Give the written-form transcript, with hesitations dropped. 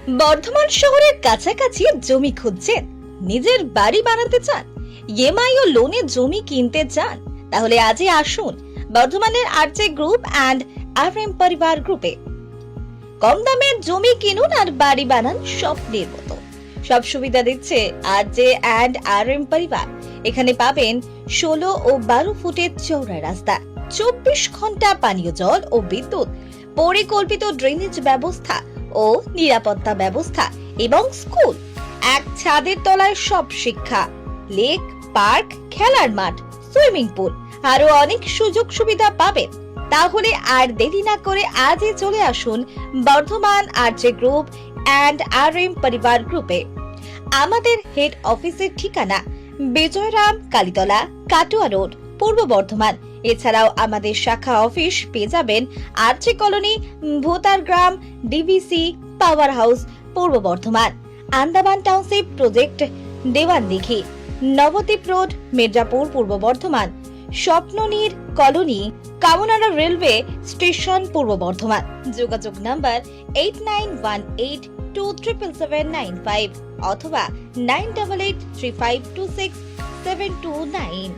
বর্ধমান শহরের কাছাকাছি জমি খুঁজছেন, নিজের বাড়ি বানাতে চান, ইএমআই ও লোনে জমি কিনতে চান, তাহলে আজই আসুন বর্ধমানের আরজে গ্রুপ অ্যান্ড আরএম পরিবার গ্রুপে। কম দামে জমি কিনুন আর বাড়ি বানান স্বপ্নের মতো। সব সুবিধা দিচ্ছে আরজে অ্যান্ড আরএম পরিবার। এখানে পাবেন 16 ও 12 ফুটের চওড়া রাস্তা, 24 ঘন্টা পানীয় জল ও বিদ্যুৎ, পরিকল্পিত ড্রেনেজ ব্যবস্থা ও নিরাপত্তা ব্যবস্থা এবং স্কুল। এক ছাদের তলায় সব শিক্ষা, লেক, পার্ক, খেলার মাঠ, সুইমিং পুল আরো অনেক সুযোগ সুবিধা পাবেন। তাহলে আর দেরি না করে আজই চলে আসুন Bardhaman RJ group and RM পরিবার গ্রুপে। আমাদের হেড অফিসের ঠিকানা বিজয়রাম কালীতলা, কাটোয়া রোড, পূর্ব বর্ধমান। এছাড়াও আমাদের শাখা অফিস পেয়ে যাবেন RJ colony, Bhotargram, DVC, power house, পূর্ব Bardhaman, Andaman township project, Dewandighi, Nabadwip road, Mirzapur, পূর্ব Bardhaman, Swapnanir colony, Kamnara railway station, পূর্ব বর্ধমান। যোগাযোগ নাম্বার 8918237795 অথবা 9883526729।